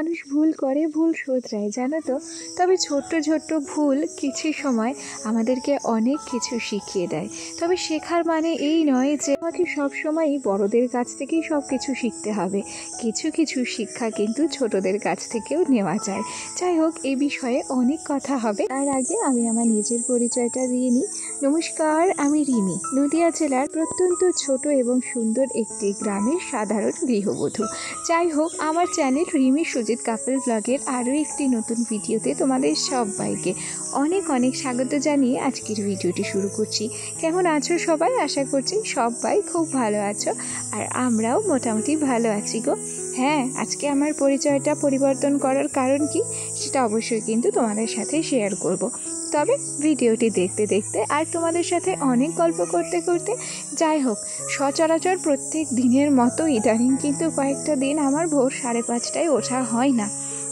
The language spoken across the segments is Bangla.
মানুষ ভুল করে, ভুল শোধরায়, জানো তো। তবে ছোট্ট ছোট্ট ভুল কিছু সময় আমাদেরকে অনেক কিছু শিখিয়ে দেয়। তবে শেখার মানে এই নয় যে আমাকে সবসময়ই বড়দের কাছ থেকেই সব কিছু শিখতে হবে। কিছু কিছু শিক্ষা কিন্তু ছোটদের কাছ থেকেও নেওয়া যায়। যাই হোক, এই বিষয়ে অনেক কথা হবে। তার আগে আমি আমার নিজের পরিচয়টা দিয়ে নিই। নমস্কার, আমি রিমি, নদিয়া জেলার প্রত্যন্ত ছোট এবং সুন্দর একটি গ্রামের সাধারণ গৃহবধূ। যাই হোক, আমার চ্যানেল রিমি সুজিত কাপল ব্লগের আরও একটি নতুন ভিডিওতে তোমাদের সবাইকে অনেক অনেক স্বাগত জানিয়ে আজকের ভিডিওটি শুরু করছি। কেমন আছো সবাই? আশা করছি সবাই খুব ভালো আছো, আর আমরাও মোটামুটি ভালো আছি গো। হ্যাঁ, আজকে আমার পরিচয়টা পরিবর্তন করার কারণ কি সেটা অবশ্যই কিন্তু তোমাদের সাথে শেয়ার করব। তবে ভিডিওটি দেখতে দেখতে আর তোমাদের সাথে অনেক গল্প করতে করতে, যাই হোক, সচরাচর প্রত্যেক দিনের মতো ইদানিং কিন্তু কয়েকটা দিন আমার ভোর 5:30টায় ওঠা হয় না।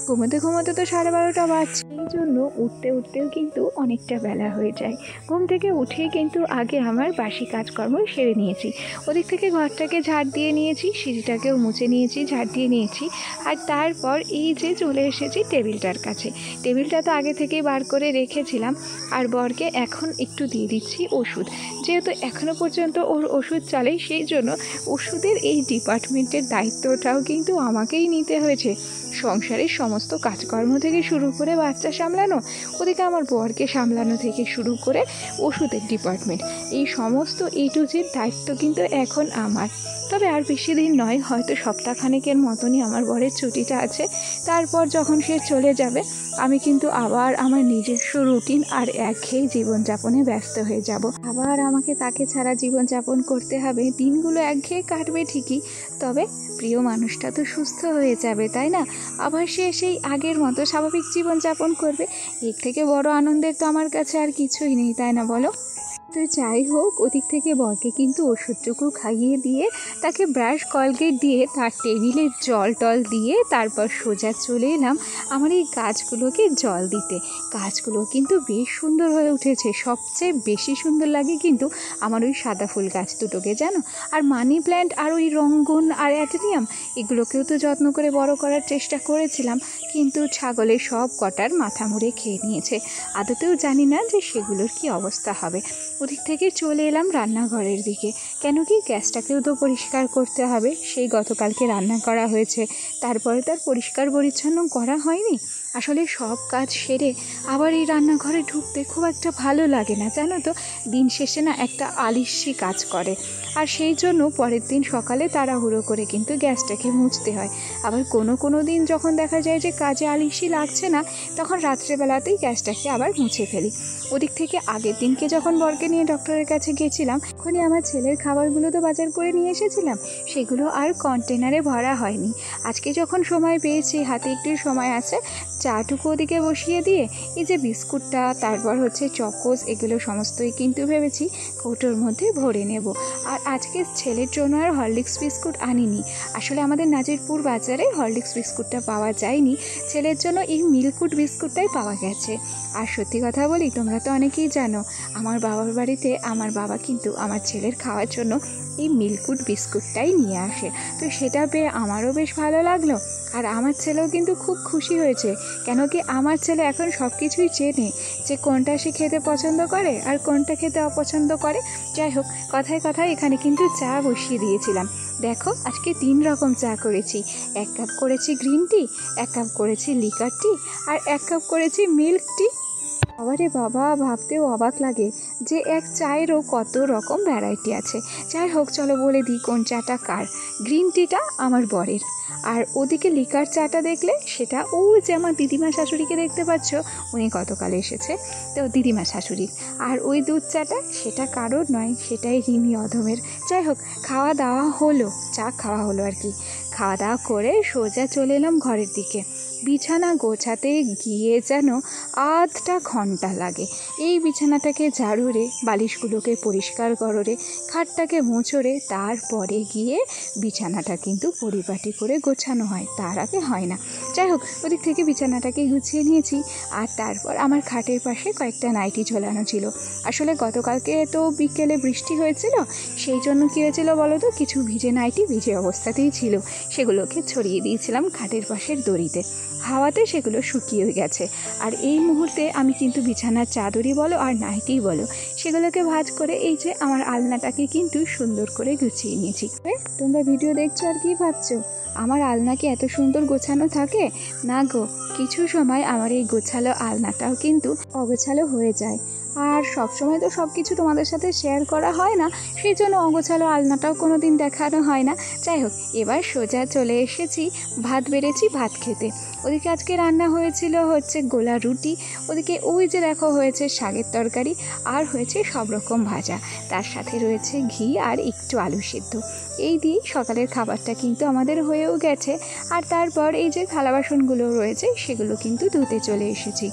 ঘুমোতে ঘুমোতে তো 12:30টা বাজছে। এই জন্য উঠতেও কিন্তু অনেকটা বেলা হয়ে যায়। ঘুম থেকে উঠেই কিন্তু আগে আমার বাসি কাজকর্ম সেরে নিয়েছি। ওদিক থেকে ঘরটাকে ঝাড় দিয়ে নিয়েছি, সিঁড়িটাকেও মুছে নিয়েছি, ঝাড় দিয়ে নিয়েছি। আর তারপর এই যে চলে এসেছি টেবিলটার কাছে। টেবিলটা তো আগে থেকেই বার করে রেখেছিলাম, আর বরকে এখন একটু দিয়ে দিচ্ছি ওষুধ। যেহেতু এখনও পর্যন্ত ওর ওষুধ চলে, সেই জন্য ওষুধের এই ডিপার্টমেন্টের দায়িত্বটাও কিন্তু আমাকেই নিতে হয়েছে। সংসারের সমস্ত কাজকর্ম থেকে শুরু করে বাচ্চা সামলানো, ওদিকে আমার বরকে সামলানো থেকে শুরু করে ওষুধের ডিপার্টমেন্ট, এই সমস্ত A to Z দায়িত্ব কিন্তু এখন আমার। তবে আর বেশি দিন নয়, হয়তো সপ্তাহখানেকের মতনই আমার বরের ছুটিটা আছে। তারপর যখন সে চলে যাবে, আমি কিন্তু আবার আমার নিজস্ব রুটিন আর একঘেয়ে জীবনযাপনে ব্যস্ত হয়ে যাব। আবার আমাকে তাকে ছাড়া জীবনযাপন করতে হবে। দিনগুলো একঘেয়ে কাটবে ঠিকই, তবে প্রিয় মানুষটা তো সুস্থ হয়ে যাবে, তাই না? আবার সে সেই আগের মতো স্বাভাবিক জীবনযাপন করবে। এর থেকে বড় আনন্দের তো আমার কাছে আর কিছুই নেই, তাই না বলো? তো যাই হোক, ওদিক থেকে বরকে কিন্তু ওষুধটুকু খাইয়ে দিয়ে, তাকে ব্রাশ কলগেট দিয়ে, তার টেবিলে জল টল দিয়ে, তারপর সোজা চলে এলাম আমার এই গাছগুলোকে জল দিতে। গাছগুলো কিন্তু বেশ সুন্দর হয়ে উঠেছে। সবচেয়ে বেশি সুন্দর লাগে কিন্তু আমার ওই সাদা ফুল গাছ দুটোকে, জানো। আর মানি প্ল্যান্ট আর ওই রঙ্গন আর অ্যাডেনিয়াম, এগুলোকেও তো যত্ন করে বড় করার চেষ্টা করেছিলাম, কিন্তু ছাগলের সব কটার মাথা মুড়ে খেয়ে নিয়েছে। আদতেও জানি না যে সেগুলোর কি অবস্থা হবে। ওদিক থেকে চলে এলাম রান্নাঘরের দিকে। কেন কি, গ্যাসটাকেও তো পরিষ্কার করতে হবে। সেই গতকালকে রান্না করা হয়েছে, তারপরে তার পরিষ্কার পরিচ্ছন্ন করা হয়নি। আসলে সব কাজ সেরে আবার এই রান্নাঘরে ঢুকতে খুব একটা ভালো লাগে না, জানো তো। দিন শেষে না একটা আলিস্যি কাজ করে, আর সেই জন্য পরের দিন সকালে তাড়াহুড়ো করে কিন্তু গ্যাসটাকে মুছতে হয়। আবার কোনো দিন যখন দেখা যায় যে কাজে আলিস্যি লাগছে না, তখন রাত্রেবেলাতেই গ্যাসটাকে আবার মুছে ফেলি। ওদিক থেকে আগের দিনকে যখন বরকে নিয়ে ডক্টরের কাছে গেছিলাম, তখনই আমার ছেলের খাবারগুলো তো বাজার করে নিয়ে এসেছিলাম, সেগুলো আর কন্টেনারে ভরা হয়নি। আজকে যখন সময় পেয়েছি, হাতে একটু সময় আছে, চাটুকু ওদিকে বসিয়ে দিয়ে এই যে বিস্কুটটা, তারপর হচ্ছে চকোস, এগুলো সমস্তই কিন্তু ভেবেছি কৌটোর মধ্যে ভরে নেব। আর আজকে ছেলের জন্য আর হরলিক্স বিস্কুট আনিনি। আসলে আমাদের নাজিরপুর বাজারে হরলিক্স বিস্কুটটা পাওয়া যায়নি, ছেলের জন্য এই মিল্কুট বিস্কুটটাই পাওয়া গেছে। আর সত্যি কথা বলি, তোমরা তো অনেকেই জানো, আমার বাবার বাড়িতে আমার বাবা কিন্তু আমার ছেলের খাওয়ার জন্য এই মিল্কুট বিস্কুটটাই নিয়ে আসে। তো সেটা পেয়ে আমারও বেশ ভালো লাগলো, আর আমার ছেলেও কিন্তু খুব খুশি হয়েছে। কেন কি, আমার ছেলে এখন সব কিছুই চেনে, যে কোনটা সে খেতে পছন্দ করে আর কোনটা খেতে অপছন্দ করে। যাই হোক, কথায় কথায় এখানে কিন্তু চা বসিয়ে দিয়েছিলাম। দেখো, আজকে 3 রকম চা করেছি। 1 কাপ করেছি গ্রিন টি, 1 কাপ করেছি লিকার টি, আর 1 কাপ করেছি মিল্ক টি। বাবারে বাবা, ভাবতেও অবাক লাগে যে এক চায়েরও কত রকম ভ্যারাইটি আছে। যাই হোক, চলো বলে দিই কোন চাটা কার। গ্রিন টিটা আমার বরের, আর ওদিকে লিকার চাটা দেখলে সেটা ওই যে আমার দিদিমা শাশুড়িকে দেখতে পাচ্ছ, উনি গতকাল এসেছে, তো দিদিমা শাশুড়ির। আর ওই দুধ চাটা সেটা কারোর নয়, সেটাই রিমি অধমের। যাই হোক, খাওয়া দাওয়া হলো, চা খাওয়া হলো আর কি। খাওয়া দাওয়া করে সোজা চলে এলাম ঘরের দিকে। বিছানা গোছাতে গিয়ে যেন আধটা ঘন্টা ঘন্টা লাগে। এই বিছানাটাকে ঝাড়ু রে, বালিশগুলোকে পরিষ্কার করো রে, খাটটাকে মোছো রে, তারপরে গিয়ে বিছানাটা কিন্তু পরিপাটি করে গোছানো হয়, তার আগে হয় না। যাই হোক, ওদিক থেকে বিছানাটাকে গুছিয়ে নিয়েছি। আর তারপর আমার খাটের পাশে কয়েকটা নাইটি ঝোলানো ছিল। আসলে গতকালকে তো বিকেলে বৃষ্টি হয়েছিল, সেই জন্য কী হয়েছিল বলো তো, কিছু ভিজে নাইটি ভিজে অবস্থাতেই ছিল, সেগুলোকে ছড়িয়ে দিয়েছিলাম খাটের পাশের দড়িতে। হাওয়াতে সেগুলো শুকিয়ে গেছে। আর এই মুহূর্তে আমি কিন্তু বিছানার চাদরই বলো আর নাইটিই বলো, সেগুলোকে ভাঁজ করে এই যে আমার আলনাটাকে কিন্তু সুন্দর করে গুছিয়ে নিয়েছি। তোমরা ভিডিও দেখছো আর কি ভাবছো, আমার আলনা কি এত সুন্দর গোছানো থাকে? না গো, কিছু সময় আমার এই গোছালো আলনাটাও কিন্তু অগোছালো হয়ে যায়। আর সবসময় তো সব কিছু তোমাদের সাথে শেয়ার করা হয় না, সেই জন্য অগোছালো আলনাটাও কোনো দিন দেখানো হয় না। যাই হোক, এবার সোজা চলে এসেছি ভাত বেড়েছি ভাত খেতে। ওদিকে আজকে রান্না হয়েছিল হচ্ছে গোলা রুটি, ওদিকে ওই যে দেখো হয়েছে শাকের তরকারি, আর হয়েছে সব রকম ভাজা, তার সাথে রয়েছে ঘি আর একটু আলু সেদ্ধ। এই দিয়ে সকালের খাবারটা কিন্তু আমাদের হয়েও গেছে। আর তারপর এই যে থালা বাসনগুলো রয়েছে সেগুলো কিন্তু ধুতে চলে এসেছি।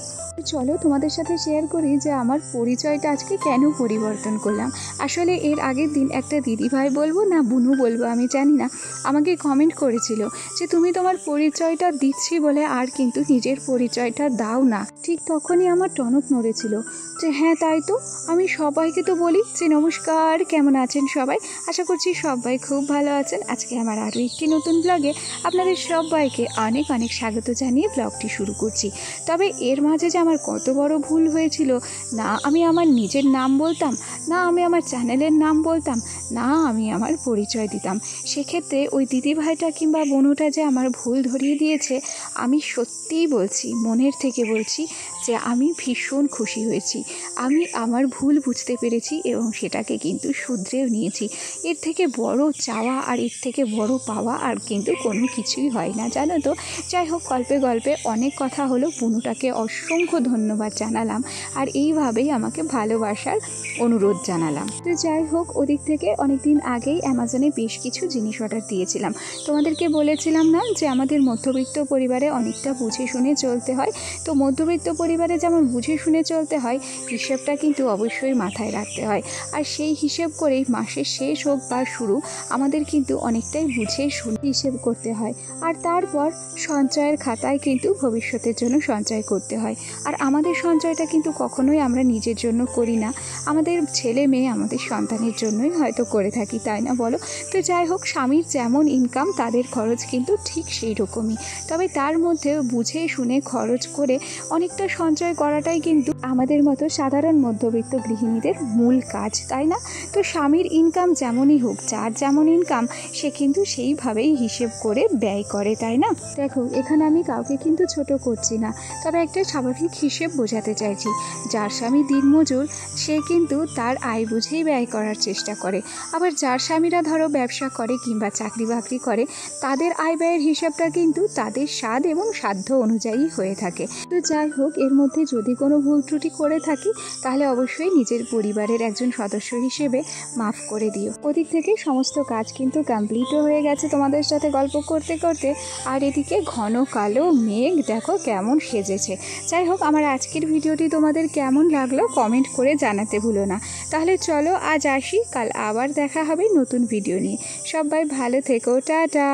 চলো তোমাদের সাথে শেয়ার করি যে আমার পরিচয়টা আজকে কেন পরিবর্তন করলাম। আসলে এর আগের দিন একটা দিদিভাই বলবো না বুনু বলবো আমি জানি না, আমাকে কমেন্ট করেছিল যে তুমি তোমার পরিচয়টা দিচ্ছি বলে আর কিন্তু নিজের পরিচয়টা দাও না। ঠিক তখনই আমার টনক নড়েছিল যে হ্যাঁ তাই তো, আমি সবাইকে তো বলি যে নমস্কার, কেমন আছেন সবাই, আশা করছি সবাই খুব ভালো আছেন। আজকে আমার আরও একটি নতুন ব্লগে আপনাদের সবাইকে অনেক অনেক স্বাগত জানিয়ে ব্লগটি শুরু করছি। তবে এর মাঝে যে আমার কত বড় ভুল হয়েছিল, না আমি আমার নিজের নাম বলতাম, না আমি আমার চ্যানেলের নাম বলতাম, না আমি আমার পরিচয় দিতাম। সেক্ষেত্রে ওই দিদিভাইটা কিংবা বোনুটা যে আমার ভুল ধরিয়ে দিয়েছে, আমি সত্যিই বলছি, মনের থেকে বলছি যে আমি ভীষণ খুশি হয়েছি। আমি আমার ভুল বুঝতে পেরেছি এবং সেটাকে কিন্তু শুধরেও নিয়েছি। এর থেকে বড় চাওয়া আর এর থেকে বড় পাওয়া আর কিন্তু কোনো কিছুই হয় না, জানো তো। যাই হোক, গল্পে গল্পে অনেক কথা হলো, বুনুটাকে অসংখ্য ধন্যবাদ জানালাম আর এইভাবেই আমাকে ভালোবাসার অনুরোধ জানালাম। তো যাই হোক, ওদিক থেকে অনেকদিন আগেই অ্যামাজনে বেশ কিছু জিনিস অর্ডার দিয়েছিলাম। তোমাদেরকে বলেছিলাম না যে আমাদের মধ্যবিত্ত পরিবারে অনেকটা বুঝে শুনে চলতে হয়। তো মধ্যবিত্ত পরিবারে যেমন বুঝে শুনে চলতে হয়, হিসেবটা কিন্তু অবশ্যই মাথায় রাখতে হয়। আর সেই হিসেব করেই মাসের শেষ হোক বা শুরু, আমাদের কিন্তু অনেকটাই বুঝে শুনে হিসেব করতে হয়। আর তারপর সঞ্চয়ের খাতায় কিন্তু ভবিষ্যতের জন্য সঞ্চয় করতে হয়। আর আমাদের সঞ্চয়টা কিন্তু কখনোই আমরা নিজের জন্য করি না, আমাদের ছেলে মেয়ে, আমাদের সন্তানের জন্যই হয়তো করে থাকি, তাই না বলো? তো যাই হোক, স্বামীর যেমন ইনকাম তাদের খরচ কিন্তু ঠিক সেই রকমই। তবে তার মধ্যেও বুঝে শুনে খরচ করে অনেকটা সঞ্চয় করাটাই কিন্তু আমাদের মতো সাধারণ মধ্যবিত্ত গৃহিণীদের মূল কাজ, তাই না? তো স্বামীর ইনকাম যেমনই হোক, যার যেমন ইনকাম সে কিন্তু সেইভাবেই হিসেব করে ব্যয় করে, তাই না? দেখো, এখানে আমি কাউকে কিন্তু ছোট করছি না, তবে একটা স্বাভাবিক হিসেব বোঝাতে চাইছি। যার স্বামী দিনমজুর সে কিন্তু তার আয় বুঝেই ব্যয় করার চেষ্টা করে। আবার যার স্বামীরা ধরো ব্যবসা করে কিংবা চাকরি বাকরি করে, তাদের আয় ব্যয়ের হিসাবটা কিন্তু তাদের স্বাদ এবং সাধ্য অনুযায়ী হয়ে থাকে। তো যাই হোক, এর মধ্যে যদি কোনো ভুল ত্রুটি করে থাকি তাহলে অবশ্যই নিজের পরিবারের একজন সদস্য হিসেবে মাফ করে দিও। ওদিক থেকে সমস্ত কাজ কিন্তু কমপ্লিটও হয়ে গেছে তোমাদের সাথে গল্প করতে করতে। আর এদিকে ঘন কালো মেঘ দেখো কেমন সেজেছে। যাই হোক, আমার আজকের ভিডিওটি তোমাদের কেমন লাগলো কমেন্ট করে জানাতে ভুলো না। তাহলে চলো আজ আসি, কাল আবার দেখা হবে নতুন ভিডিও নিয়ে। সবাই ভালো থেকো, টাটা।